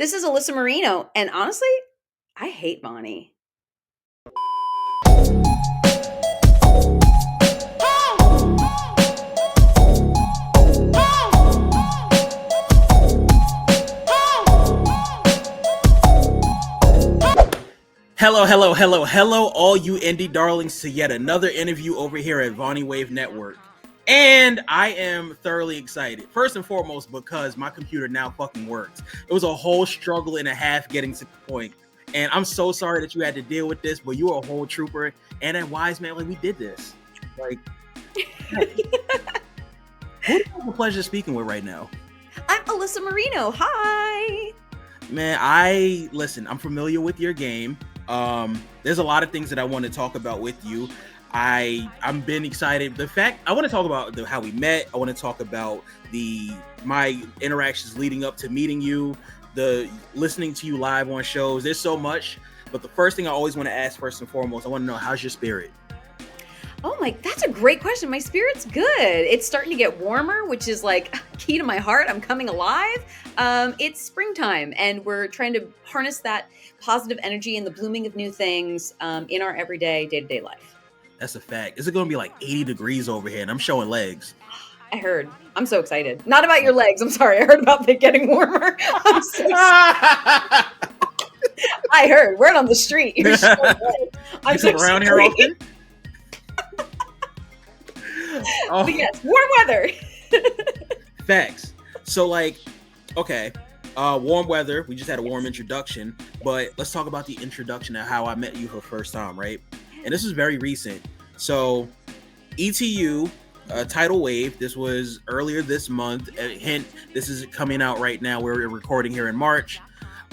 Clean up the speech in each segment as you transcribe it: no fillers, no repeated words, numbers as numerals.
This is Alyssa Marino, and honestly, I hate Bonnie. Hello, all you indie darlings, to yet another interview over here at Vonnie Wave Network. And I am thoroughly excited. First and foremost, because my computer now fucking works. It was a whole struggle and a half getting to the point. And I'm so sorry that you had to deal with this, but you are a whole trooper and a wise man. Like, we did this. Like, who do you have the pleasure speaking with right now? I'm Alyssa Marino. Hi. Man, I'm familiar with your game. There's a lot of things that I want to talk about with you. I'm been excited. I want to talk about how we met. I want to talk about my interactions leading up to meeting you, the listening to you live on shows. There's so much, but the first thing I always want to ask first and foremost, I want to know, how's your spirit? Oh that's a great question. My spirit's good. It's starting to get warmer, which is like key to my heart. I'm coming alive. It's springtime, and we're trying to harness that positive energy and the blooming of new things in our everyday, day-to-day life. That's a fact. Is it going to be like 80 degrees over here and I'm showing legs? I heard. I'm so excited. Not about your legs. I'm sorry. I heard about it getting warmer. I'm so I heard. Word on the street. You're so I'm so around here often. Oh. But yes, warm weather. Facts. So warm weather. We just had a warm introduction, but let's talk about the introduction of how I met you for the first time, right? And this is very recent. So ETU, Tidal Wave, this was earlier this month. Hint, this is coming out right now. We're recording here in March.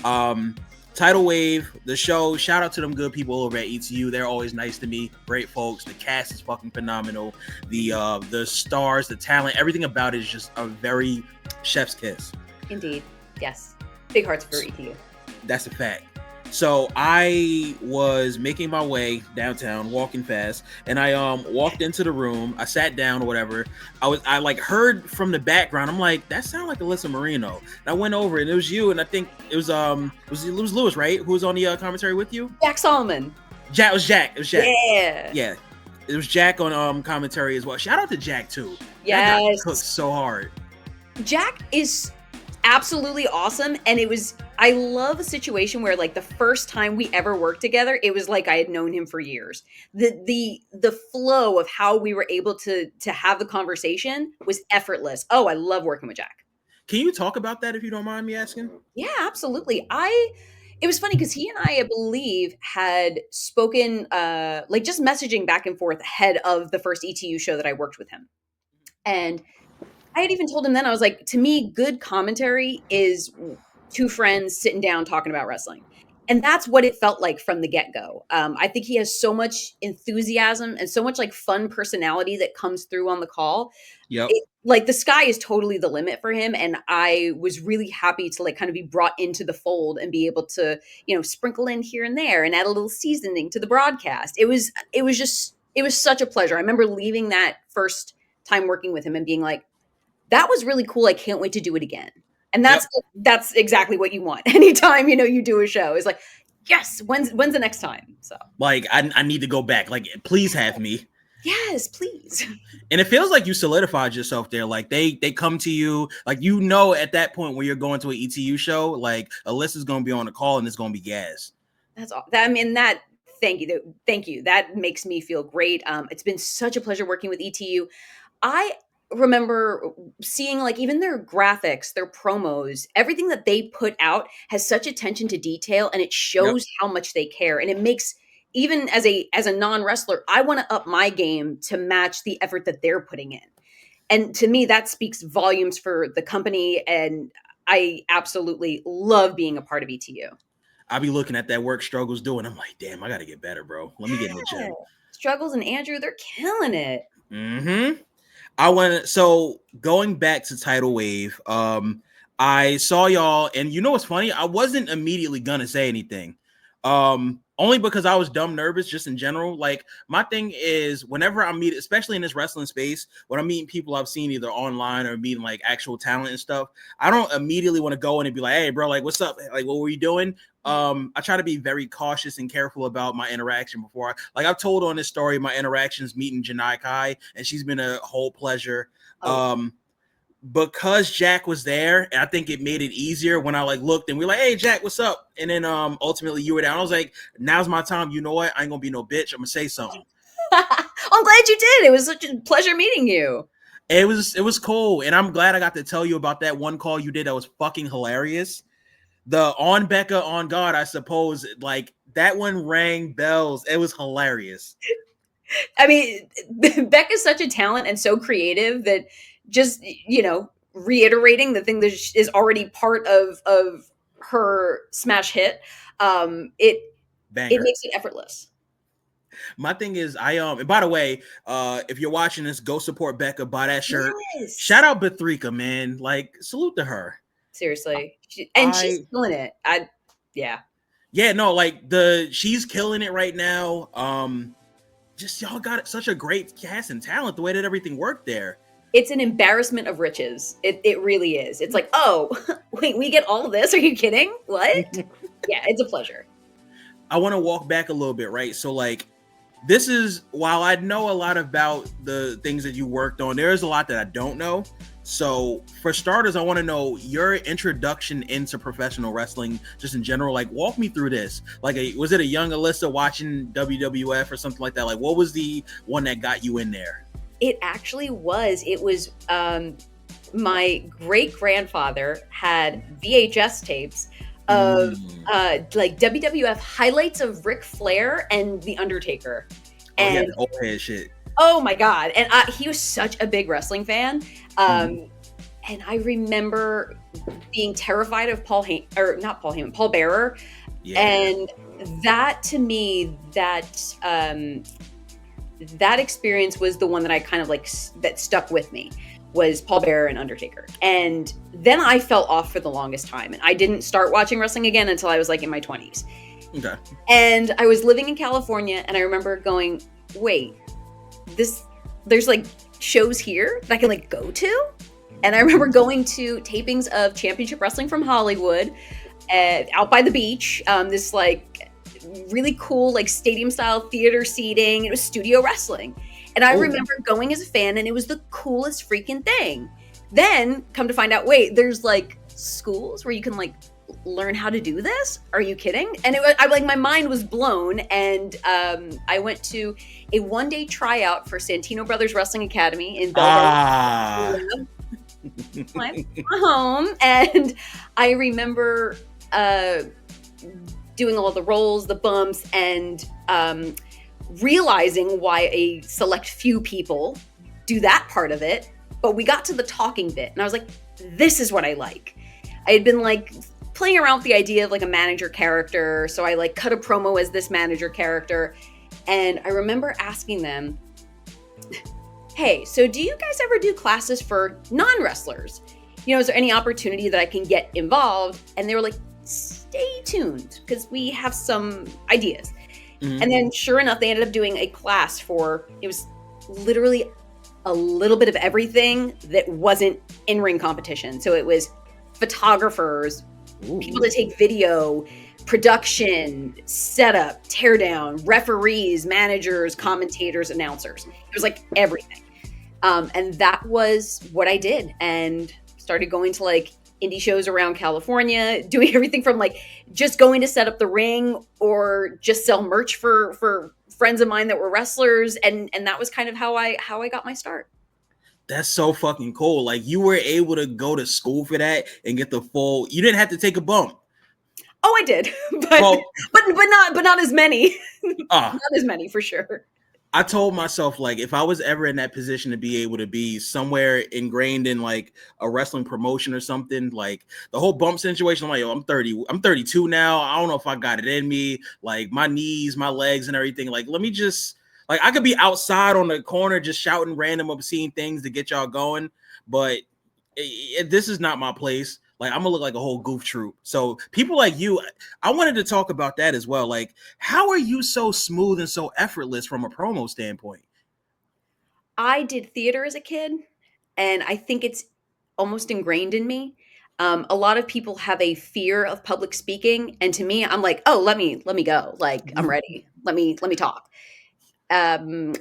Tidal Wave, the show, shout out to them good people over at ETU. They're always nice to me. Great folks. The cast is fucking phenomenal. The stars, the talent, everything about it is just a very chef's kiss. Indeed. Yes. Big hearts for ETU. That's a fact. So I was making my way downtown, walking fast, and I walked into the room. I sat down or whatever. I heard from the background. I'm like, that sounded like Alyssa Marino. And I went over and it was you, and I think it was Lewis, right? Who was on the commentary with you? Jack Solomon. It was Jack. Yeah. It was Jack on commentary as well. Shout out to Jack too. Yes. That guy cooks so hard. Jack is absolutely awesome, and I love a situation where, like, the first time we ever worked together, it was like I had known him for years. The flow of how we were able to have the conversation was effortless. I love working with Jack. Can you talk about that if you don't mind me asking? Yeah, absolutely. It was funny because he and I believe, had spoken just messaging back and forth ahead of the first ETU show that I worked with him. And I had even told him then, I was like, to me, good commentary is two friends sitting down talking about wrestling. And that's what it felt like from the get-go. I think he has so much enthusiasm and so much like fun personality that comes through on the call. Yep. The sky is totally the limit for him. And I was really happy to kind of be brought into the fold and be able to, sprinkle in here and there and add a little seasoning to the broadcast. It was such a pleasure. I remember leaving that first time working with him and being like, that was really cool. I can't wait to do it again. And that's exactly what you want. Anytime, you do a show, is like, yes, when's the next time? So I need to go back. Like, please have me. Yes, please. And it feels like you solidified yourself there. Like they come to you, like, at that point when you're going to an ETU show, like Alyssa's going to be on the call and it's going to be gas. That's all. Thank you. That makes me feel great. It's been such a pleasure working with ETU. I remember seeing even their graphics, their promos, everything that they put out has such attention to detail, and it shows how much they care. And it makes, even as a non-wrestler, I want to up my game to match the effort that they're putting in. And to me, that speaks volumes for the company. And I absolutely love being a part of ETU. I'll be looking at that work Struggles doing. I'm like, damn, I got to get better, bro. Let me get in the gym. Struggles and Andrew, they're killing it. Mm-hmm. So going back to Tidal Wave, I saw y'all, and what's funny? I wasn't immediately gonna say anything. only because I was dumb nervous just in general. Like my thing is whenever I meet, especially in this wrestling space, when I'm meeting people I've seen either online or meeting like actual talent and stuff, I don't immediately want to go in and be like, hey bro, like what's up? Like what were you doing? I try to be very cautious and careful about my interaction before I've told on this story, my interactions meeting Janai Kai, and she's been a whole pleasure. Oh, Because Jack was there, and I think it made it easier when I like looked and we are like, hey Jack, what's up? And then ultimately you were down. I was like, now's my time. You know what? I ain't gonna be no bitch. I'm gonna say something. I'm glad you did. It was such a pleasure meeting you. It was cool, and I'm glad I got to tell you about that one call you did that was fucking hilarious. The on Becca on God, I suppose, like that one rang bells. It was hilarious. I mean, Becca's such a talent and so creative that just, reiterating the thing that is already part of her smash hit, it Banger. makes it effortless. My thing is, and by the way, if you're watching this, go support Becca, buy that shirt. Shout Yes. out Bethrika, man. Like, salute to her. Seriously. And she's I killing it. Yeah. Yeah, no, like she's killing it right now. Just y'all got such a great cast and talent, the way that everything worked there. It's an embarrassment of riches. It really is. It's like, oh, wait, we get all of this? Are you kidding? What? Yeah, it's a pleasure. I want to walk back a little bit, right? So like this is, while I know a lot about the things that you worked on, there is a lot that I don't know. So for starters, I want to know your introduction into professional wrestling, just in general. Like, walk me through this. Like, was it a young Alyssa watching WWF or something like that? Like, what was the one that got you in there? It actually was. It was my great grandfather had VHS tapes of like WWF highlights of Ric Flair and The Undertaker. Oh yeah, And the old head shit. oh my God. And he was such a big wrestling fan. Mhm. And I remember being terrified of Paul Bearer. Yeah. And that to me, that experience was the one that I kind of like that stuck with me, was Paul Bearer and Undertaker. And then I fell off for the longest time, and I didn't start watching wrestling again until I was like in my 20s. Okay. And I was living in California, and I remember going, wait, there's like shows here that I can like go to. And I remember going to tapings of Championship Wrestling from Hollywood, out by the beach. This like really cool like stadium style theater seating. It was studio wrestling. And I Oh. remember going as a fan, and it was the coolest freaking thing. Then come to find out, wait, there's like schools where you can like learn how to do this? Are you kidding? And my mind was blown. And I went to a 1-day tryout for Santino Brothers Wrestling Academy in Bell Ah. my home. And I remember doing all the rolls, the bumps, and realizing why a select few people do that part of it. But we got to the talking bit, and I was like, this is what I like. I had been like playing around with the idea of like a manager character, so I like cut a promo as this manager character. And I remember asking them, hey, so do you guys ever do classes for non-wrestlers? Is there any opportunity that I can get involved? And they were like, stay tuned, because we have some ideas. Mhm. And then sure enough, they ended up doing a class it was literally a little bit of everything that wasn't in-ring competition. So it was photographers, people to take video, production, setup, teardown, referees, managers, commentators, announcers. It was like everything. And that was what I did, and started going to like indie shows around California, doing everything from like just going to set up the ring or just sell merch for friends of mine that were wrestlers. And that was kind of how I got my start. That's so fucking cool. Like you were able to go to school for that and get the full. You didn't have to take a bump. Oh, I did, Well, but not as many, ah, not as many for sure. I told myself like if I was ever in that position to be able to be somewhere ingrained in like a wrestling promotion or something, like the whole bump situation, I'm like, yo, I'm 30, I'm 32 now. I don't know if I got it in me, like my knees, my legs, and everything. Like, let me just like I could be outside on the corner just shouting random obscene things to get y'all going, but this is not my place. Like I'm gonna look like a whole goof troop. So people like you, I wanted to talk about that as well. Like, how are you so smooth and so effortless from a promo standpoint? I did theater as a kid, and I think it's almost ingrained in me. A lot of people have a fear of public speaking, and to me, I'm like, "Oh, let me go. Like, I'm ready. Let me talk." Um,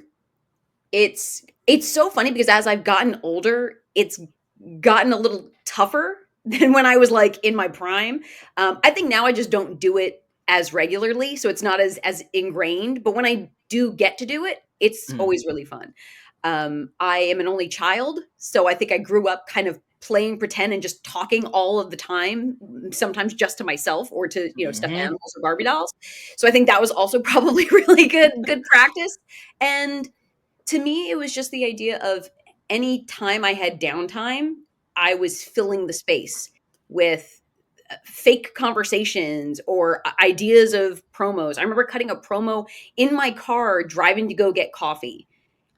it's so funny because as I've gotten older, it's gotten a little tougher than when I was, like, in my prime. I think now I just don't do it as regularly, so it's not as ingrained, but when I do get to do it, it's Mm-hmm. always really fun. I am an only child, so I think I grew up kind of playing pretend and just talking all of the time, sometimes just to myself or to, stuffed Mm-hmm. animals or Barbie dolls. So I think that was also probably really good practice, and to me, it was just the idea of any time I had downtime, I was filling the space with fake conversations or ideas of promos. I remember cutting a promo in my car driving to go get coffee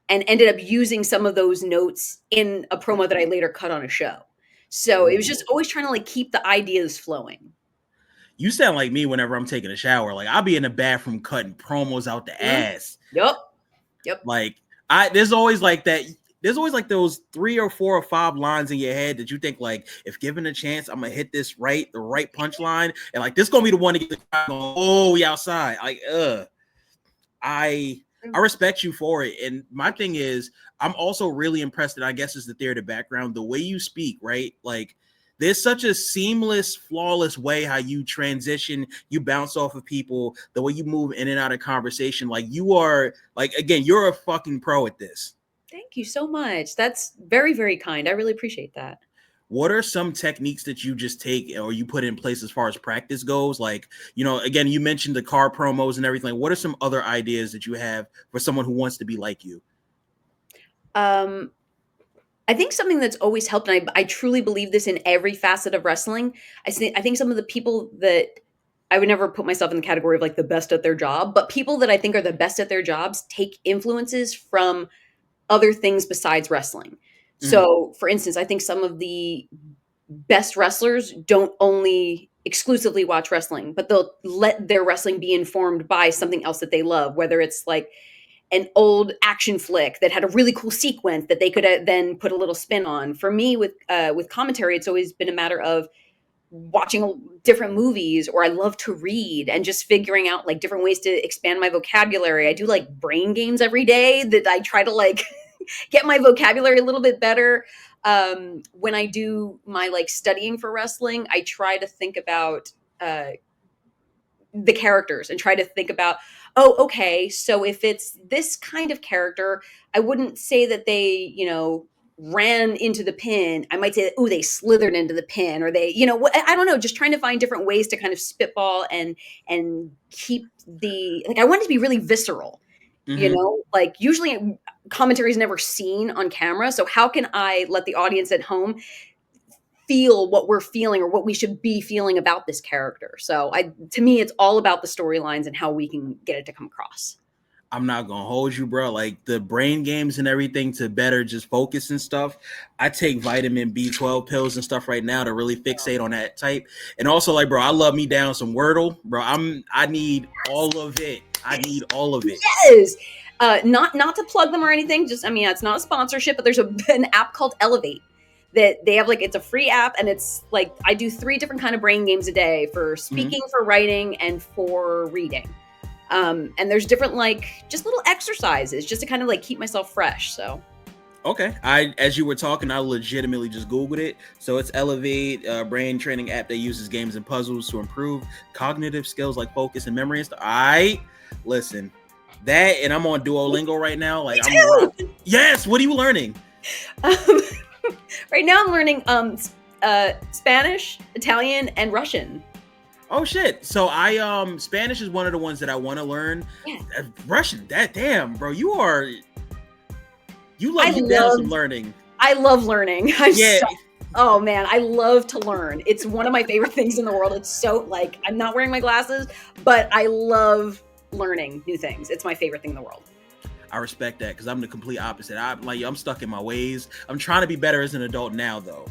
and ended up using some of those notes in a promo that I later cut on a show. So it was Ooh. just always trying to like keep the ideas flowing. You sound like me whenever I'm taking a shower. Like I'll be in the bathroom cutting promos out the Mhm. ass. Yep. Yep. Like I there's always like that. There's always like those 3 or 4 or 5 lines in your head that you think like, if given a chance, I'm gonna hit this right, the right punchline, and like this gonna be the one to get the crowd going, oh, we outside. Like, I I respect you for it. And my thing is, I'm also really impressed, and I guess is the theater background, the way you speak, right? Like there's such a seamless, flawless way how you transition, you bounce off of people, the way you move in and out of conversation. Like you are, like again, you're a fucking pro at this. Thank you so much. That's very, very kind. I really appreciate that. What are some techniques that you just take or you put in place as far as practice goes? Like, again, you mentioned the car promos and everything. What are some other ideas that you have for someone who wants to be like you? Um, I think something that's always helped, and I truly believe this in every facet of wrestling. I think some of the people that I would never put myself in the category of like the best at their job, but people that I think are the best at their jobs take influences from other things besides wrestling. Mhm. So, for instance, I think some of the best wrestlers don't only exclusively watch wrestling, but they'll let their wrestling be informed by something else that they love, whether it's like an old action flick that had a really cool sequence that they could then put a little spin on. For me, with commentary, it's always been a matter of watching different movies, or I love to read and just figuring out like different ways to expand my vocabulary. I do like brain games every day that I try to like get my vocabulary a little bit better. When I do my like studying for wrestling, I try to think about uh, the characters and try to think about, oh, okay, so if it's this kind of character, I wouldn't say that they, ran into the pin. I might say, oh, they slithered into the pin, or they, I don't know, just trying to find different ways to kind of spitball and keep the like. I want it to be really visceral, Mhm. like usually commentary is never seen on camera. So how can I let the audience at home feel what we're feeling or what we should be feeling about this character? So to me, it's all about the storylines and how we can get it to come across. I'm not gonna hold you, bro. Like the brain games and everything to better just focus and stuff. I take vitamin B12 pills and stuff right now to really fixate on that type. And also, like, bro, I love me down some Wordle, bro. I need all of it. I need all of it. Yes. Not to plug them or anything. Just I mean, it's not a sponsorship, but there's an app called Elevate that they have. Like, it's a free app, and it's like I do 3 different kind of brain games a day for Mhm. speaking, for writing, and for reading. And there's different like just little exercises just to kind of like keep myself fresh. So Okay. As you were talking, I legitimately just Googled it. So it's Elevate, brain training app that uses games and puzzles to improve cognitive skills like focus and memory and stuff. Listen, that, and I'm on Duolingo right now. Like me I'm rock. too. Yes. What are you learning? Um, right now, I'm learning Spanish, Italian, and Russian. Oh shit. So Spanish is one of the ones that I want to learn. Yeah, Russian, that damn, bro. You love I you down some love learning. I love learning. Yeah. Oh man, I love to learn. It's one of my favorite things in the world. It's so like I'm not wearing my glasses, but I love learning new things. It's my favorite thing in the world. I respect that because I'm the complete opposite. I'm stuck in my ways. I'm trying to be better as an adult now though.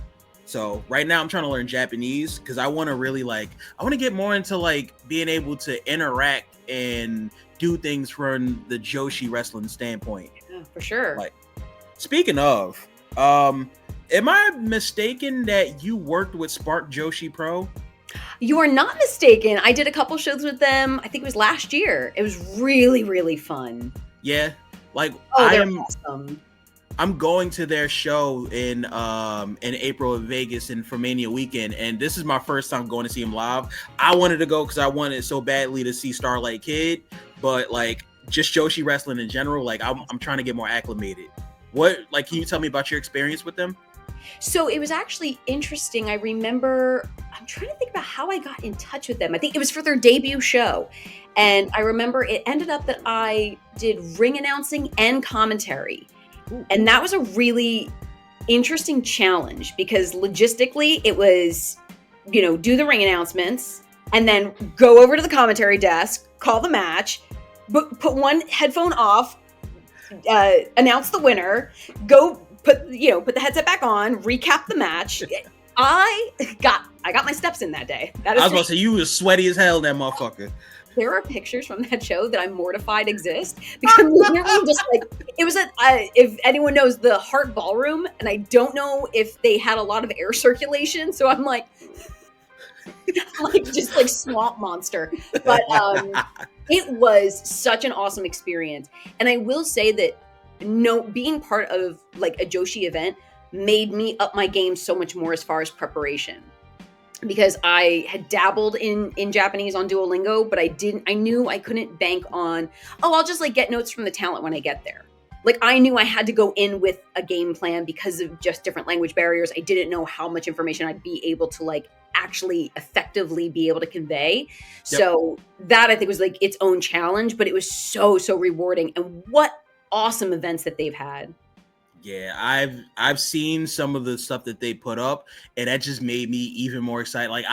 So right now I'm trying to learn Japanese because I want to really I want to get more into like being able to interact and do things from the Joshi wrestling standpoint. Yeah, for sure. Like speaking of, am I mistaken that you worked with Spark Joshi Pro? You are not mistaken. I did a couple shows with them. I think it was last year. It was really, really fun. Yeah. Like Oh, I they're am awesome. I'm going to their show in April in Vegas in for Mania weekend, and this is my first time going to see him live. I wanted to go because I wanted so badly to see Starlight Kid, but like just Joshi wrestling in general, like I'm trying to get more acclimated. What like can you tell me about your experience with them? So it was actually interesting. I remember, I'm trying to think about how I got in touch with them. I think it was for their debut show. And I remember it ended up that I did ring announcing and commentary. Ooh. And that was a really interesting challenge because logistically it was, do the ring announcements and then go over to the commentary desk, call the match, put one headphone off, announce the winner, go put the headset back on, recap the match. I got my steps in that day. That is I was about to say you was sweaty as hell, that motherfucker. There are pictures from that show that I'm mortified exist because I'm literally just like it was at if anyone knows the Heart Ballroom, and I don't know if they had a lot of air circulation, so I'm like just like swamp monster. But it was such an awesome experience, and I will say that being part of like a Joshi event made me up my game so much more as far as preparation. Because I had dabbled in Japanese on Duolingo, but I knew I couldn't bank on, I'll just like get notes from the talent when I get there. Like I knew I had to go in with a game plan because of just different language barriers. I didn't know how much information I'd be able to like actually effectively be able to convey. Yep. So that I think was like its own challenge, but it was so rewarding. And what awesome events that they've had. Yeah, I've seen some of the stuff that they put up, and that just made me even more excited. Like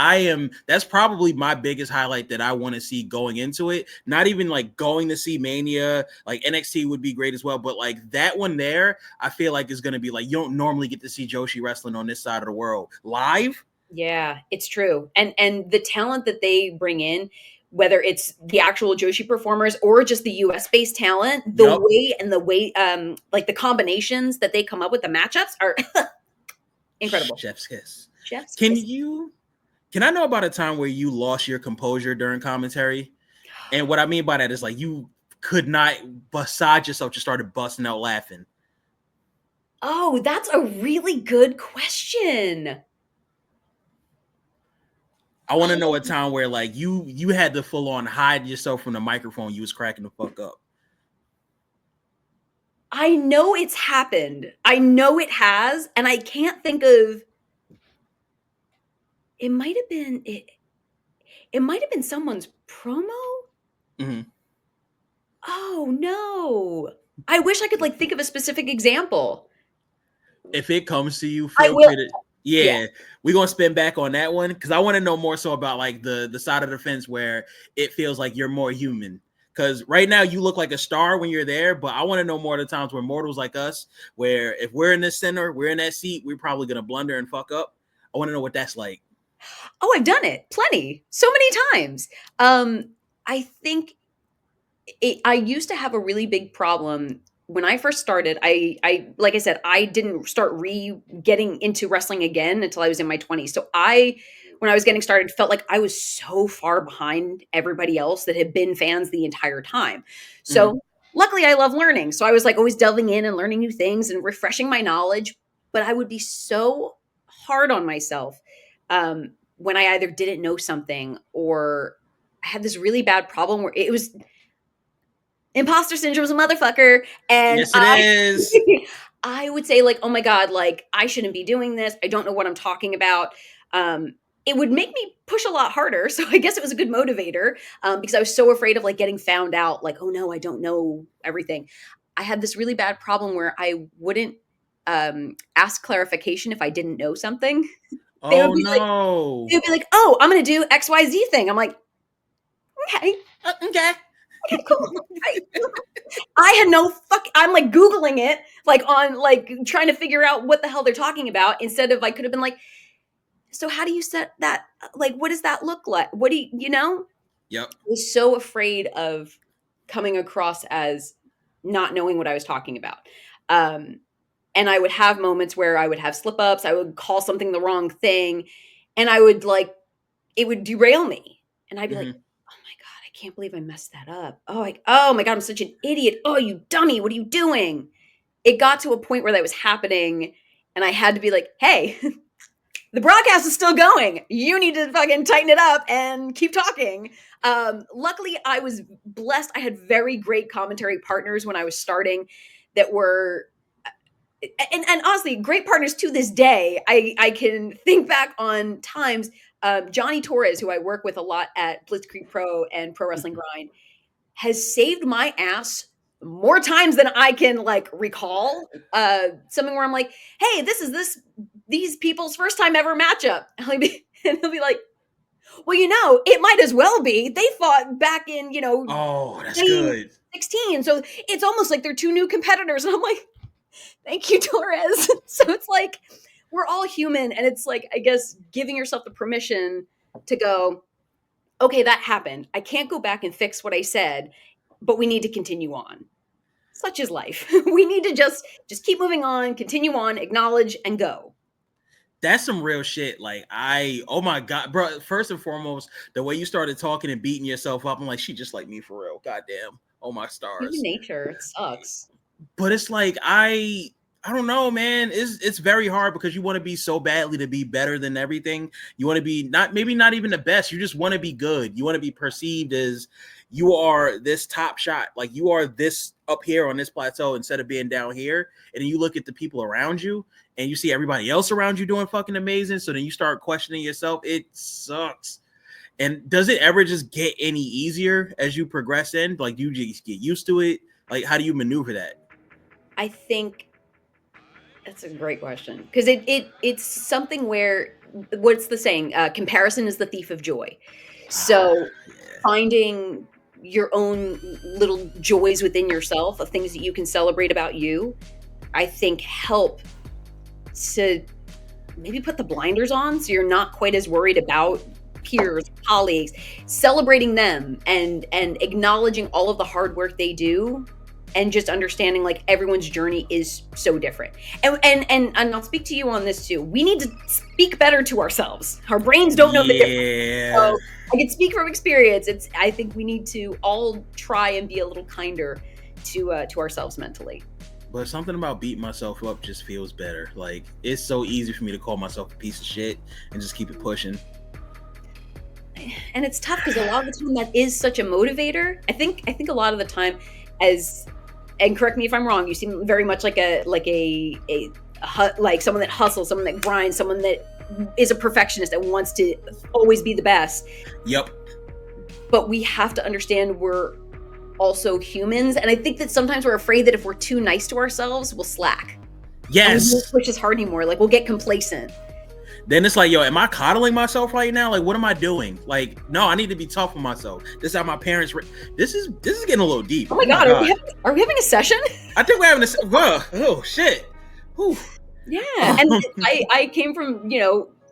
that's probably my biggest highlight that I want to see going into it. Not even like going to see Mania, like NXT would be great as well, but like that one there, I feel like is going to be like, you don't normally get to see Joshi wrestling on this side of the world live. Yeah, it's true. And the talent that they bring in, whether it's the actual Joshi performers or just the US based talent, the way like the combinations that they come up with, the matchups are incredible. Chef's kiss. Chef's Can kiss. Can I know about a time where you lost your composure during commentary? And what I mean by that is like you could not beside yourself, just started busting out laughing. Oh, that's a really good question. I want to know a time where like you had to full on hide yourself from the microphone. You was cracking the fuck up. I know it's happened. I know it has, and I can't think of. It might have been it. It might have been someone's promo. Mm-hmm. Oh no! I wish I could like think of a specific example. If it comes to you, feel free to. Yeah, we're gonna spin back on that one because I want to know more so about like the side of the fence where it feels like you're more human. Because right now you look like a star when you're there, but I want to know more of the times where mortals like us, where if we're in the center, we're in that seat, we're probably gonna blunder and fuck up. I want to know what that's like. Oh, I've done it plenty, so many times. I think I used to have a really big problem when I first started. I like I said, I didn't start getting into wrestling again until I was in my 20s. So when I was getting started, felt like I was so far behind everybody else that had been fans the entire time. So luckily I love learning. So I was like always delving in and learning new things and refreshing my knowledge, but I would be so hard on myself when I either didn't know something or I had this really bad problem where it was imposter syndrome is a motherfucker. And yes, it is. I would say like, oh my God, like I shouldn't be doing this. I don't know what I'm talking about. It would make me push a lot harder. So I guess it was a good motivator because I was so afraid of like getting found out. Like, oh no, I don't know everything. I had this really bad problem where I wouldn't ask clarification if I didn't know something. Oh no. They would be like, oh, I'm going to do XYZ thing. I'm like, okay. Okay, cool. I had no I'm like Googling it, like on like trying to figure out what the hell they're talking about instead of I could have been like, So how do you set that, like, what does that look like? What do you know? Yep. I was so afraid of coming across as not knowing what I was talking about. Um, and I would have moments where I would have slip ups, I would call something the wrong thing, and I would like it would derail me. And I'd be like, Hmm. "Oh my god, I can't believe I messed that up. Oh my god, I'm such an idiot. Oh, you dummy, what are you doing?" It got to a point where that was happening and I had to be like, "Hey, the broadcast is still going. You need to fucking tighten it up and keep talking." Luckily, I was blessed. I had very great commentary partners when I was starting that were, and honestly, great partners to this day. I can think back on times. Johnny Torres, who I work with a lot at Blitzkrieg Pro and Pro Wrestling Grind, has saved my ass more times than I can like recall. Something where I'm like, "Hey, this is these people's first time ever matchup," and he'll be like, "Well, it might as well be. They fought back in Oh, that's good. 2016, so it's almost like they're two new competitors." And I'm like, "Thank you, Torres." So it's like we're all human, and it's like I guess giving yourself the permission to go, okay, that happened. I can't go back and fix what I said, but we need to continue on. Such is life. We need to just keep moving on, continue on, acknowledge, and go. That's some real shit. Like oh my god, bro. First and foremost, the way you started talking and beating yourself up, I'm like, she just like me for real. Goddamn. Oh my Human stars. nature, it sucks. But it's like I don't know, man. It's very hard because you want to be so badly to be better than everything. You want to be not even the best. You just want to be good. You want to be perceived as you are this top shot. Like you are this up here on this plateau instead of being down here. And then you look at the people around you and you see everybody else around you doing fucking amazing. So then you start questioning yourself. It sucks. And does it ever just get any easier as you progress in? Like, do you just get used to it? Like, how do you maneuver that? I think that's a great question because it's something where what's the saying? Comparison is the thief of joy. So Yeah. finding your own little joys within yourself of things that you can celebrate about you, I think help to maybe put the blinders on so you're not quite as worried about peers, colleagues, celebrating them and acknowledging all of the hard work they do and just understanding like everyone's journey is so different. And I'll speak to you on this too. We need to speak better to ourselves. Our brains don't know the difference. Yeah. So I can speak from experience. I think we need to all try and be a little kinder to ourselves mentally. But something about beating myself up just feels better. Like it's so easy for me to call myself a piece of shit and just keep it pushing. And it's tough because a lot of the time that is such a motivator. I think a lot of the time, as and correct me if I'm wrong, you seem very much like like someone that hustles, someone that grinds, someone that is a perfectionist and wants to always be the best. Yep. But we have to understand we're also humans, and I think that sometimes we're afraid that if we're too nice to ourselves, we'll slack. And we won't Yes. push as hard anymore. Like we'll get complacent. Then it's like, yo, am I coddling myself right now? Like, what am I doing? Like, no, I need to be tough on myself. This is how my parents. This is getting a little deep. Oh my god, are we having a session? I think we're having a. Oh shit. Whew. Yeah, and I came from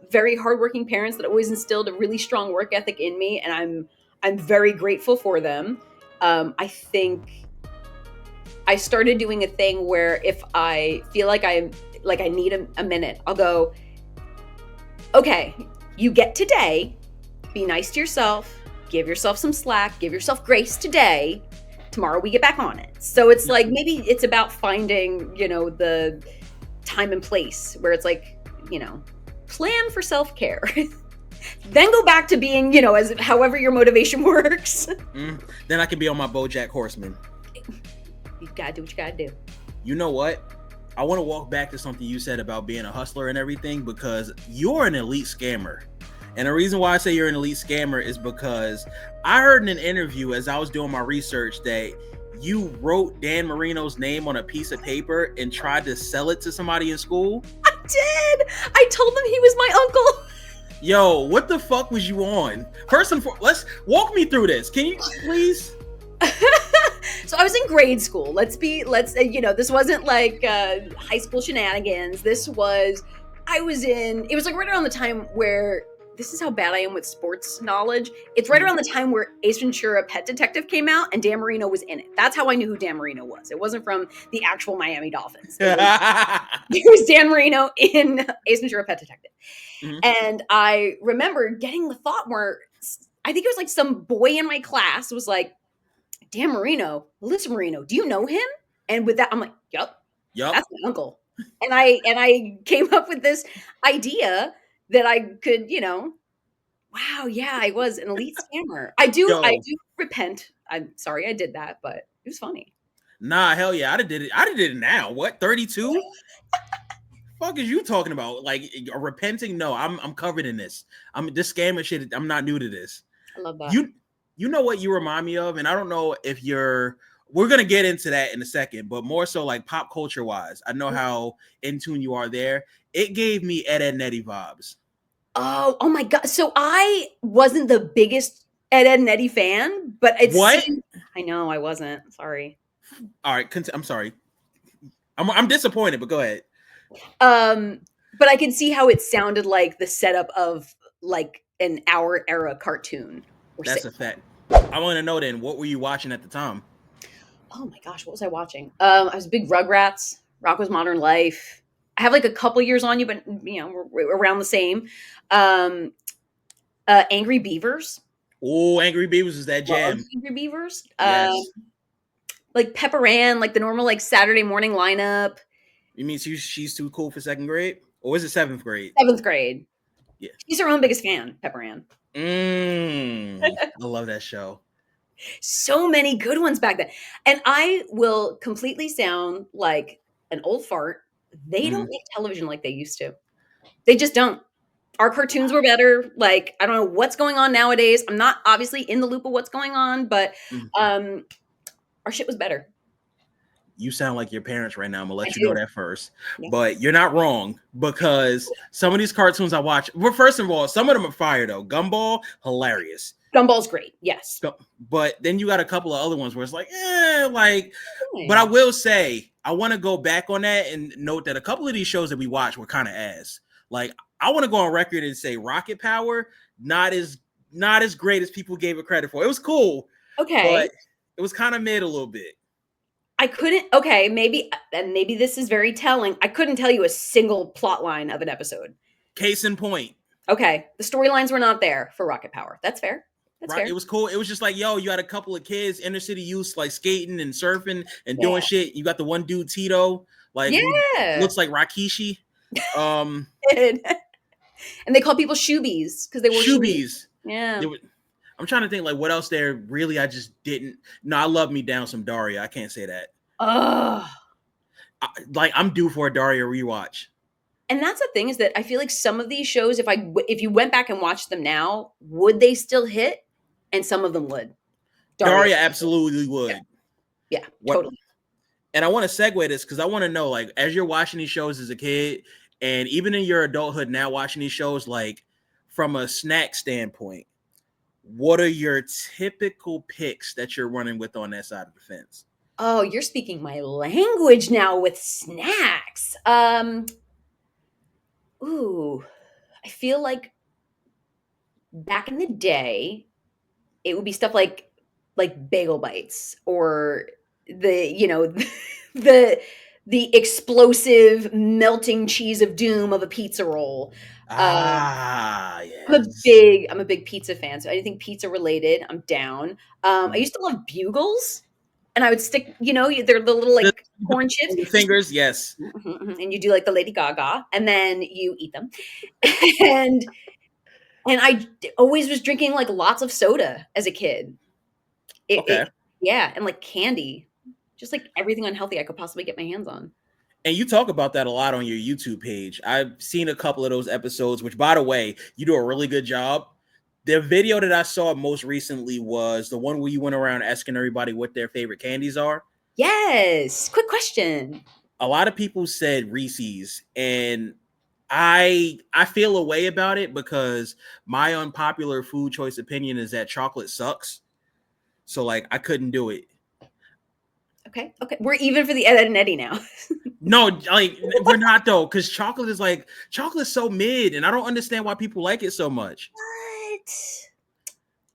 very hardworking parents that always instilled a really strong work ethic in me, and I'm very grateful for them. I think I started doing a thing where if I feel like I need a minute, I'll go, okay, you get today, be nice to yourself, give yourself some slack, give yourself grace today. Tomorrow we get back on it. So it's like maybe it's about finding, the time and place where it's like, plan for self-care. Then go back to being, as however your motivation works. Then I can be on my BoJack Horseman. You gotta do what you gotta do. You know what? I want to walk back to something you said about being a hustler and everything because you're an elite scammer. And the reason why I say you're an elite scammer is because I heard in an interview as I was doing my research that you wrote Dan Marino's name on a piece of paper and tried to sell it to somebody in school. I did. I told them he was my uncle. Yo, what the fuck was you on? First and foremost, let's walk me through this. Can you please? So I was in grade school. This wasn't like high school shenanigans. This was it was like right around the time where, this is how bad I am with sports knowledge. It's right around the time where Ace Ventura: Pet Detective came out and Dan Marino was in it. That's how I knew who Dan Marino was. It wasn't from the actual Miami Dolphins. It was Dan Marino in Ace Ventura: Pet Detective. Mhm. And I remember getting the thought where I think it was like some boy in my class was like, Dan Marino, Alyssa Marino, do you know him? And with that, I'm like, yep, Yup. that's my uncle. And I came up with this idea that I could, wow, yeah, I was an elite scammer. I Yo, do repent. I'm sorry I did that, but it was funny. nah, hell yeah, I'd have did it. I'd have did it now. What, 32? Fuck is you talking about? Like, repenting? No, I'm covered in this. I'm this scammer shit. I'm not new to this. I love that. You know what you remind me of, and I don't know if you're. We're gonna get into that in a second, but more so like pop culture wise. I know how in tune you are there. It gave me Ed Netty vibes. Oh my god. So I wasn't the biggest Ed and Eddie fan, but it What? seemed, I know I wasn't. Sorry. All right, I'm sorry. I'm disappointed, but go ahead. Um, but I can see how it sounded like the setup of like an hour era cartoon or That's a sitcom. fact. I want to know then, what were you watching at the time? Oh my gosh, what was I watching? I was a big Rugrats, Rocko's Modern Life. I have like a couple years on you, but we're around the same. Um, Angry Beavers. Oh, Angry Beavers is that Love jam. Angry Beavers. Yes. Like Pepper Ann, like the normal like Saturday morning lineup. You mean she's too cool for second grade? Or was it seventh grade? Seventh grade. Yeah. She's her own biggest fan, Pepper Ann. I love that show. So many good ones back then. And I will completely sound like an old fart. They don't Mhm. make television like they used to. They just don't. Our cartoons were better. Like, I don't know what's going on nowadays. I'm not obviously in the loop of what's going on, but Mhm. um our shit was better. You sound like your parents right now. I'm gonna I let you know do. that first. Yeah. But you're not wrong because some of these cartoons I watch, well, first of all, some of them are fire though. Gumball, hilarious. Gumball's great. Yes. But then you got a couple of other ones where it's like, like, but I Yeah. will say, I want to go back on that and note that a couple of these shows that we watched were kind of ass. Like, I want to go on record and say Rocket Power, not as not as great as people gave it credit for. It was cool, Okay. but it was kind of mid a little bit. I couldn't, okay, maybe, and maybe this is very telling. I couldn't tell you a single plot line of an episode. Case in point, Okay. The storylines were not there for Rocket Power. That's fair. That's right? fair. It was cool. It was just like, yo, you had a couple of kids, inner city youths, like skating and surfing and Yeah. doing shit. You got the one dude Tito, like who Yeah. looks like Rakishi. Um, And they call people shoebies because they wore shoes. Shoebies. Yeah. There was, I'm trying to think like what else there really I just didn't. No, I love me down some Daria. I can't say that. Oh. Like I'm due for a Daria rewatch. And that's the thing, is that I feel like some of these shows, if you went back and watched them now, would they still hit? And some of them would. Daria. Daria absolutely Yeah. would. Yeah. What? Totally. And I want to segue this because I want to know, like, as you're watching these shows as a kid, and even in your adulthood now, watching these shows, like from a snack standpoint, what are your typical picks that you're running with on that side of the fence? Oh, you're speaking my language now with snacks. Ooh, I feel like back in the day, it would be stuff like bagel bites or the the explosive melting cheese of doom of a pizza roll. Um, Ah, yes. I'm a big pizza fan, so anything pizza related, I'm down. I Mm. used to love bugles, and I would stick, they're the little The, like corn chips. the Just fingers, yes. mhm, mhm, and you do like the Lady Gaga, and then you eat them. and and always was drinking like lots of soda as a kid. Okay. Yeah, and like candy, just like everything unhealthy I could possibly get my hands on. And you talk about that a lot on your YouTube page. I've seen a couple of those episodes, which, by the way, you do a really good job. The video that I saw most recently was the one where you went around asking everybody what their favorite candies are. Yes. Quick question. A lot of people said Reese's, and I feel a way about it because my unpopular food choice opinion is that chocolate sucks. So like I couldn't do it. Okay, okay. We're even for the Ed, Edd and Eddie now. No, like we're not though, because chocolate's so mid, and I don't understand why people like it so much. What?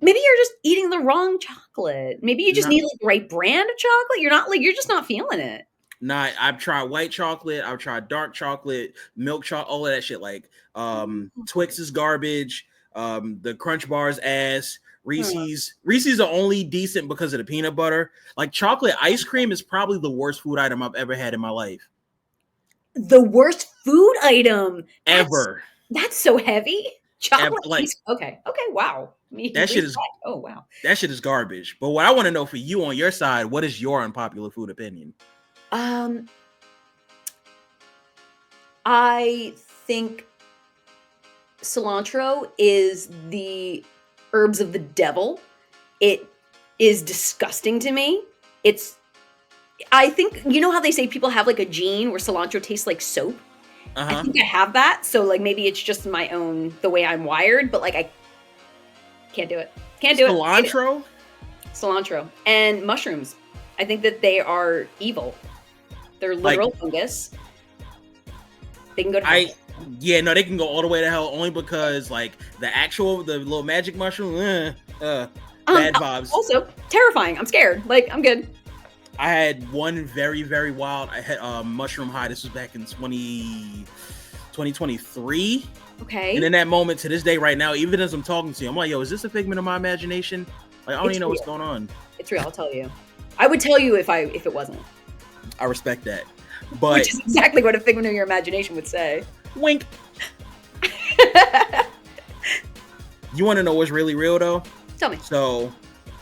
Maybe you're just eating the wrong chocolate. Maybe you just Not, need, like, the right brand of chocolate. You're not, like, you're just not feeling it. not. I've tried white chocolate. I've tried dark chocolate, milk chocolate, all of that shit. Like, Twix is garbage. The Crunch Bars ass. Hmm. Reese's are only decent because of the peanut butter. Like chocolate ice cream is probably the worst food item I've ever had in my life. The worst food item. Ever. That's so heavy. Ever. Chocolate Like ice, okay, okay, wow. Me that shit respect. is Oh, wow. that shit is garbage. But what I want to know for you on your side, what is your unpopular food opinion? Um, I think cilantro is the herbs of the devil. It is disgusting to me. It's I think you know how they say people have, like, a gene where cilantro tastes like soap? I Uh-huh. think I have that, so, like, maybe it's just my own the way I'm wired, but, like, I can't do it. Can't do it. Hate it. Cilantro? Cilantro and mushrooms. I think that they are evil. They're Like literal fungus. They can go to hell. I yeah, no, they can go all the way to hell only because like the little magic mushroom, Um, bad vibes. Also terrifying. I'm scared. Like, I'm good. I had one very, very wild. I had mushroom high. This was back in 2023. And Okay. in that moment to this day, right now, even as I'm talking to you, I'm like, yo, is this a figment of my imagination? Like, I don't It's even know what's real. going on. It's real, I'll tell you. I would tell you if it wasn't, I respect that. which But is exactly what a figment of your imagination would say. wink, you want to know what's really real though? Tell me. So,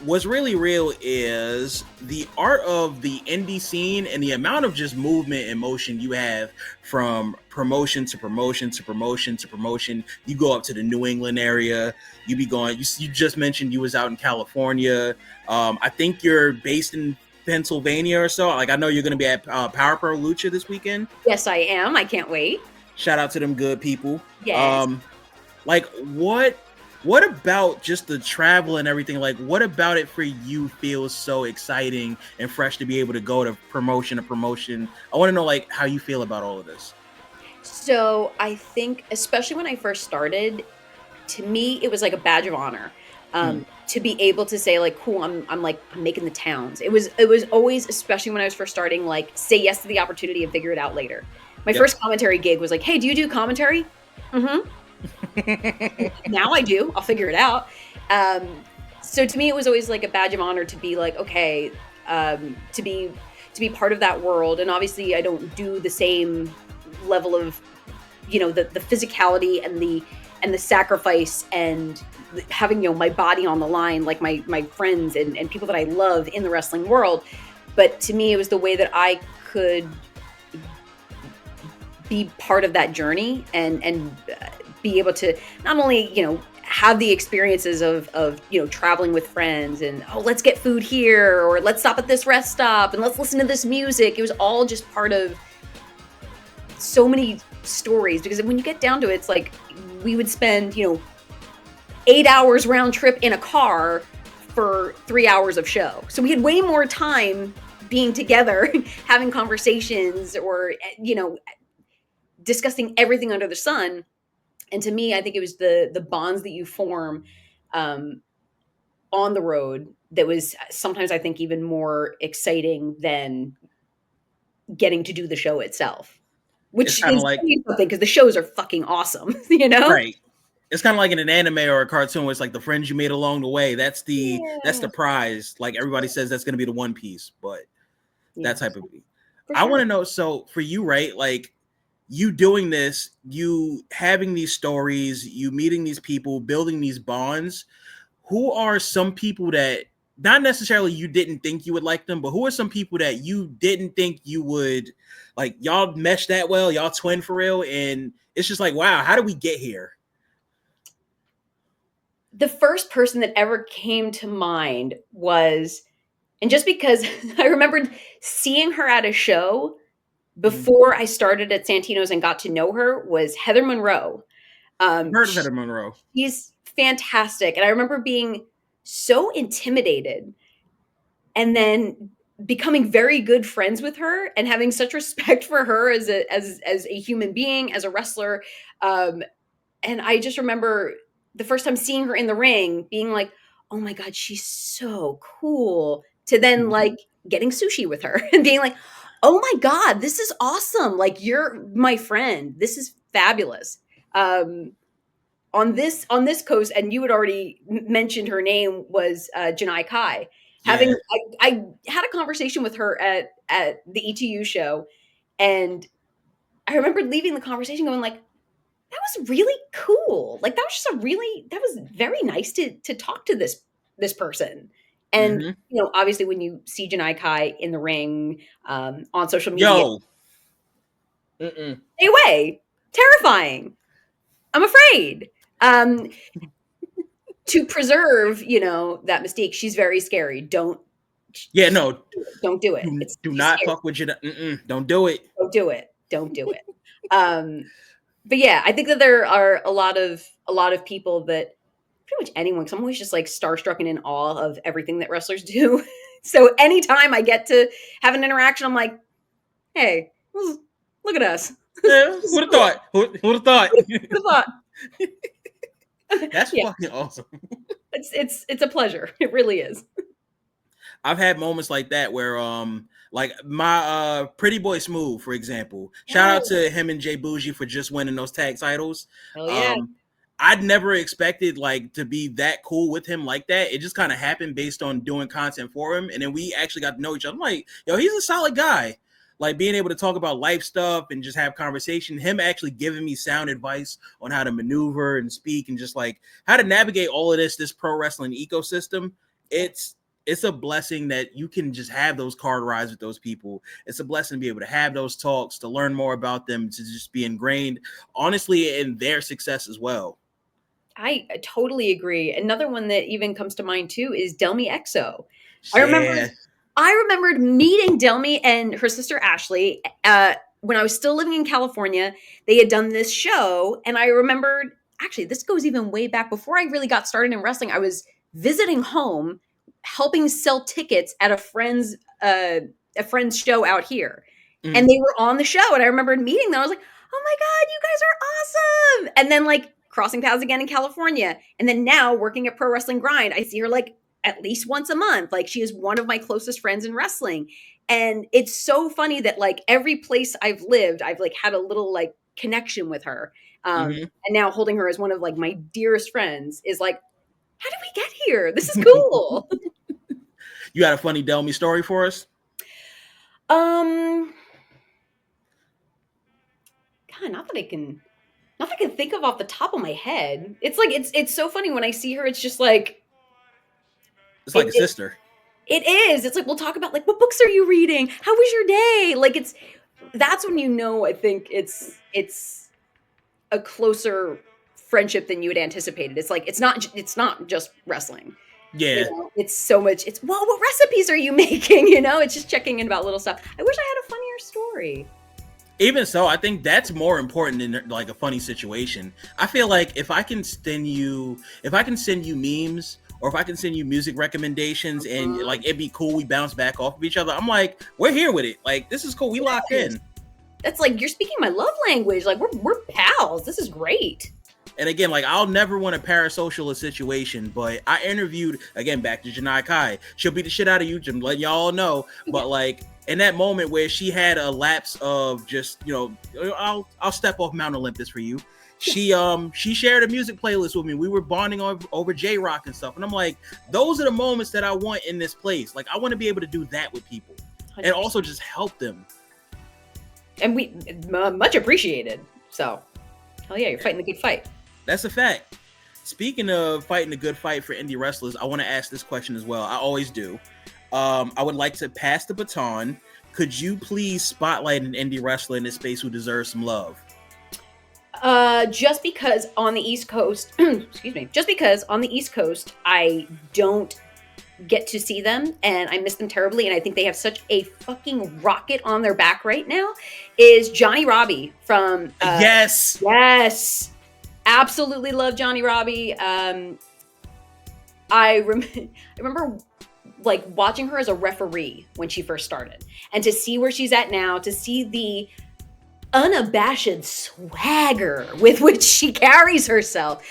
what's really real is the art of the indie scene and the amount of just movement and motion you have from promotion to promotion to promotion to promotion. You go up to the New England area. You be going. You just mentioned you was out in California. I think you're based in Pennsylvania or so. Like I know you're going to be at Power Pro Lucha this weekend. Yes, I am. I can't wait. Shout out to them good people. Yes. Um, like what about just the travel and everything? Like, what about it for you feels so exciting and fresh to be able to go to promotion to promotion? I want to know like how you feel about all of this. So, I think especially when I first started, to me, it was like a badge of honor, Mm, to be able to say like, "Cool, I'm making the towns." It was always, especially when I was first starting, like, say yes to the opportunity and figure it out later. My yep. first commentary gig was like, "Hey, do you do commentary?" Mhm. Now I do. I'll figure it out. Um, so to me, it was always like a badge of honor to be like, okay, to be part of that world. And obviously, I don't do the same level of, the physicality and the sacrifice and having my body on the line like my friends and people that I love in the wrestling world. But to me, it was the way that I could be part of that journey and be able to not only have the experiences of traveling with friends and, oh, let's get food here, or let's stop at this rest stop and let's listen to this music. It was all just part of so many stories, because when you get down to it, it's like we would spend 8 hours round trip in a car for 3 hours of show, so we had way more time being together having conversations, or discussing everything under the sun. And to me, I think it was the bonds that you form um, on the road that was sometimes, I think, even more exciting than getting to do the show itself, It's which kind of is like something because the shows are fucking awesome, you know? right. It's kind of like in an anime or a cartoon where it's like the friends you made along the way. That's Yeah. the prize. Like everybody says, that's going to be the One Piece, but that Yeah, type of. for I want sure. to know. So for you, right? Like you doing this, you having these stories, you meeting these people, building these bonds. Who are some people that not necessarily you didn't think you would like them, but who are some people that you didn't think you would like? Y'all mesh that well, y'all twin for real, and it's just like, wow, how did we get here? The first person that ever came to mind was, and just because I remembered seeing her at a show Mhm. before I started at Santino's and got to know her, was Heather Monroe. I've heard of Sh Heather Monroe. She's fantastic, and I remember being so intimidated, and then becoming very good friends with her and having such respect for her as a human being, as a wrestler. Um, and I just remember the first time seeing her in the ring being like, "Oh my god, she's so cool." To then like getting sushi with her and being like, "Oh my god, this is awesome. Like you're my friend. This is fabulous." Um, on this coast, and you had already mentioned her name was Janai Kai. Yeah. Having I had a conversation with her at the ETU show, and I remember leaving the conversation going like, that was really cool. Like that was just a really that was very nice to talk to this person. And Hmm. obviously when you see Janai Kai in the ring, on social media, Yo. Mm-mm. stay away. Terrifying. I'm afraid. Um, to preserve, that mistake, she's very scary. Yeah, no. Don't do it. Do She's not scary. fuck with you. Don't do it. Don't do it. Don't do it. But yeah, I think that there are a lot of people that pretty much anyone. 'Cause I'm always just like starstruck and in awe of everything that wrestlers do. So anytime I get to have an interaction, I'm like, hey, look at us. Yeah, This is who'd have cool. thought? Who'd have thought? Who'd have thought? That's Yeah, fucking awesome. it's a pleasure. It really is. I've had moments like that where like my Pretty Boy Smooth, for example. Shout Yeah. out to him and Jay Bougie for just winning those tag titles. Hell yeah. I'd never expected like to be that cool with him like that. It just kind of happened based on doing content for him, and then we actually got to know each other. I'm like, yo, he's a solid guy. Like being able to talk about life stuff and just have conversation. Him actually giving me sound advice on how to maneuver and speak and just like how to navigate all of this pro wrestling ecosystem. It's it's a blessing that you can just have those card rides with those people. It's a blessing to be able to have those talks, to learn more about them, to just be ingrained, honestly, in their success as well. I totally agree. Another one that even comes to mind too is Delmi Exo. I remembered Yeah. I remembered meeting Delmi and her sister Ashley when I was still living in California. They had done this show, and I remembered actually this goes even way back before I really got started in wrestling. I was visiting home, helping sell tickets at a friend's show out here, and Mhm. they were on the show. And I remembered meeting them. I was like, "Oh my god, you guys are awesome!" And then like crossing paths again in California, and then now working at Pro Wrestling Grind, I see her like at least once a month. Like she is one of my closest friends in wrestling. And it's so funny that like every place I've lived, I've like had a little like connection with her. Mhm. And now holding her as one of like my dearest friends is like, how did we get here? This is cool. You got a funny Delmy story for us? um, God, not that I can think of off the top of my head. It's like it's so funny when I see her. It's just like It's like it, a it sister. it is. It's like we'll talk about like what books are you reading? How was your day? Like that's when I think it's a closer friendship than you had anticipated. It's like it's not just wrestling. Yeah. It's so much. It's well, what recipes are you making? It's just checking in about little stuff. I wish I had a funnier story. Even so, I think that's more important than like a funny situation. I feel like if I can send you memes, or if I can send you music recommendations, and Mhm. like it'd be cool, we bounce back off of each other. I'm like, we're here with it. Like this is cool. We locked Yes. in. That's like you're speaking my love language. Like we're pals. This is great. And again, like I'll never want to parasocial a situation, but I interviewed again back to Janai Kai. She'll beat the shit out of you, Jim. Let y'all know. But like in that moment where she had a lapse of just, I'll step off Mount Olympus for you. She shared a music playlist with me. We were bonding over J Rock and stuff. And I'm like, those are the moments that I want in this place. Like I want to be able to do that with people and 100%. also just help them. And we much appreciated. So, hell yeah, you're fighting the good fight. That's a fact. Speaking of fighting a good fight for indie wrestlers, I want to ask this question as well. I always do. I would like to pass the baton. Could you please spotlight an indie wrestler in this space who deserves some love? Just because on the East Coast, excuse me, just because on the East Coast, I don't get to see them and I miss them terribly. And I think they have such a fucking rocket on their back right now is Johnny Robbie from, Yes. yes, absolutely love Johnny Robbie. I remember like watching her as a referee when she first started, and to see where she's at now, to see the unabashed swagger with which she carries herself.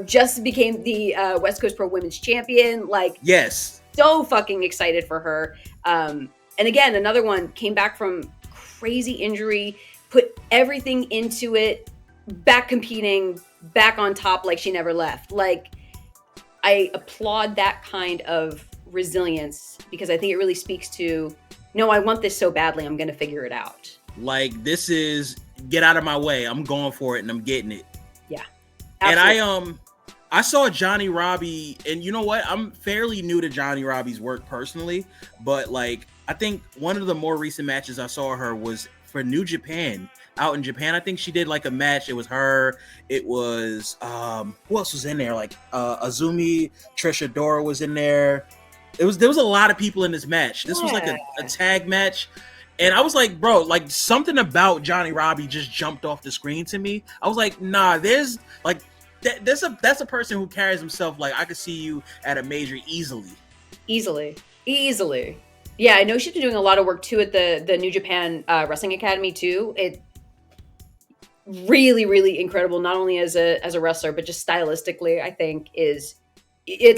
Just became the West Coast Pro Women's Champion. Like, Yes. so fucking excited for her. And again, another one came back from crazy injury, put everything into it, back competing, back on top like she never left. Like, I applaud that kind of resilience because I think it really speaks to, no, I want this so badly, I'm going to figure it out. Like, this is get out of my way. I'm going for it and I'm getting it. Yeah. Absolutely. Absolutely. And I saw Johnny Robbie, and you know what? I'm fairly new to Johnny Robbie's work personally, but like I think one of the more recent matches I saw her was for New Japan out in Japan. I think she did like a match. It was her. It was who else was in there? Like Azumi, Trisha Dora was in there. There was a lot of people in this match. This was like a tag match. And I was like, bro, like something about Johnny Robbie just jumped off the screen to me. I was like, nah, there's like that's a person who carries himself like I could see you at a major easily. Yeah, I know she's been doing a lot of work too at the New Japan Wrestling Academy too. It really incredible, not only as a wrestler but just stylistically. I think it's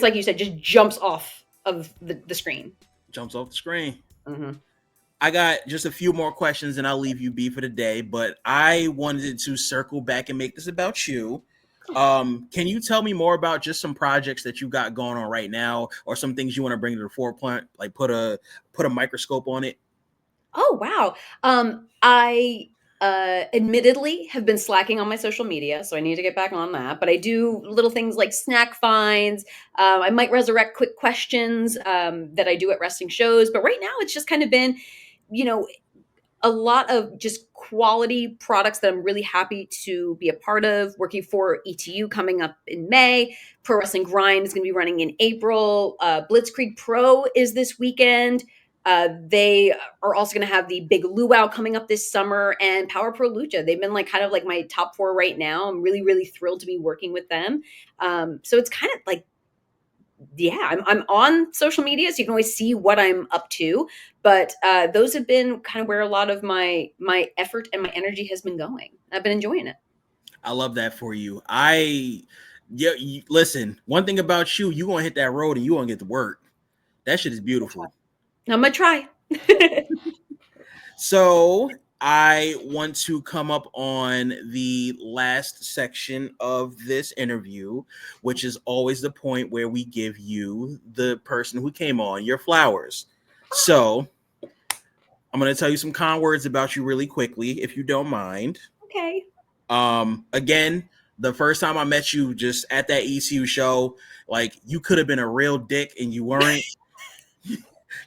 like you said, just jumps off of the screen. Jumps off the screen. Mm-hmm. I got just a few more questions and I'll leave you be for the day, but I wanted to circle back and make this about you. Can you tell me more about just some projects that you got going on right now, or some things you want to bring to the forefront, like put a microscope on it? Oh, wow. I admittedly have been slacking on my social media, so I need to get back on that. But I do little things like snack finds. I might resurrect quick questions that I do at wrestling shows. But right now, it's just kind of been, you know, a lot of just quality products that I'm really happy to be a part of. Working for ETU coming up in May. Pro Wrestling Grind is going to be running in April. Blitzkrieg Pro is this weekend. They are also going to have the big luau coming up this summer, and Power Pro Lucha. They've been like kind of like my top 4 right now. I'm really thrilled to be working with them. So it's kind of like, yeah, I'm on social media, so you can always see what I'm up to. But those have been kind of where a lot of my effort and my energy has been going. I've been enjoying it. I love that for you. Listen, one thing about you, you gonna hit that road and you gonna get to work. That shit is beautiful. I'm gonna try. So I want to come up on the last section of this interview, which is always the point where we give you, the person who came on, your flowers. So I'm going to tell you some kind words about you really quickly, if you don't mind. Okay. Again, the first time I met you just at that ECU show, like you could have been a real dick and you weren't.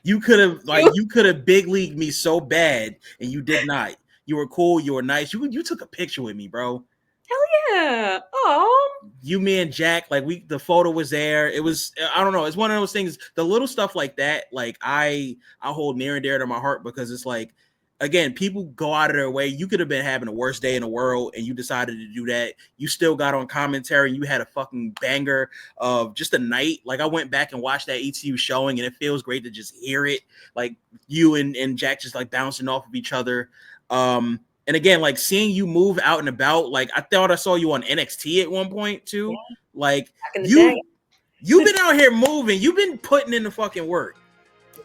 You could have big leagued me so bad and you did not. You were cool. You were nice. You took a picture with me, bro. Hell yeah. Oh. You, me, and Jack, like the photo was there. It was, I don't know. It's one of those things, the little stuff like that, like I hold near and dear to my heart, because it's like, again, people go out of their way. You could have been having the worst day in the world and you decided to do that. You still got on commentary and you had a fucking banger of just a night. Like I went back and watched that ETU showing and it feels great to just hear it. Like you and Jack just like bouncing off of each other. And again, like seeing you move out and about, like I thought I saw you on NXT at one point too. Yeah. Like you've been out here moving. You've been putting in the fucking work.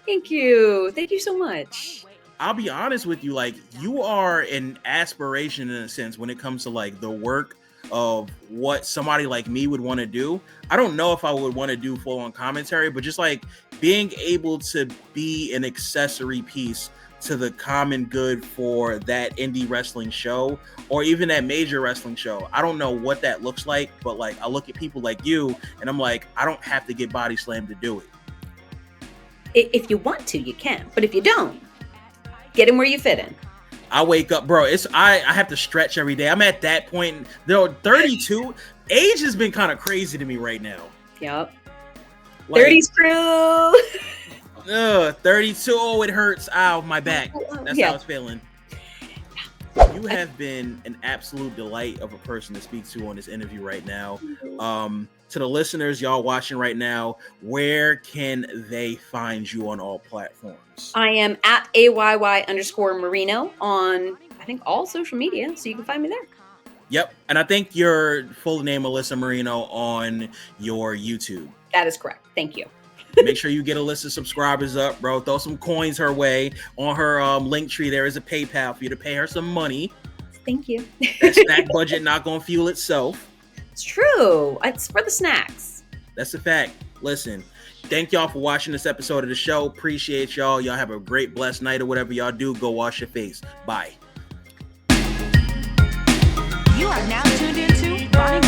Thank you. Thank you so much. I'll be honest with you, like you are an aspiration in a sense when it comes to like the work of what somebody like me would want to do. I don't know if I would want to do full on commentary, but just like being able to be an accessory piece to the common good for that indie wrestling show or even that major wrestling show. I don't know what that looks like, but like I look at people like you and I'm like, I don't have to get body slammed to do it. If you want to, you can, but if you don't, get in where you fit in. I wake up, bro. I have to stretch every day. I'm at that point. 32. Age has been kind of crazy to me right now. Yep. Like, 30's crew. 32. Oh, it hurts. Ow, my back. That's how it's feeling. You have been an absolute delight of a person to speak to on this interview right now. to the listeners, y'all watching right now, where can they find you on all platforms? I am at AYY_Marino on, I think, all social media, so you can find me there. Yep. And I think your full name, Alyssa Marino, on your YouTube. That is correct. Thank you. Make sure you get Alyssa subscribers up, bro. Throw some coins her way. On her link tree, there is a PayPal for you to pay her some money. Thank you. That snack budget not going to fuel itself. It's true. It's for the snacks. That's a fact. Listen, thank y'all for watching this episode of the show. Appreciate y'all. Y'all have a great, blessed night or whatever y'all do. Go wash your face. Bye. You are now tuned into Bonnie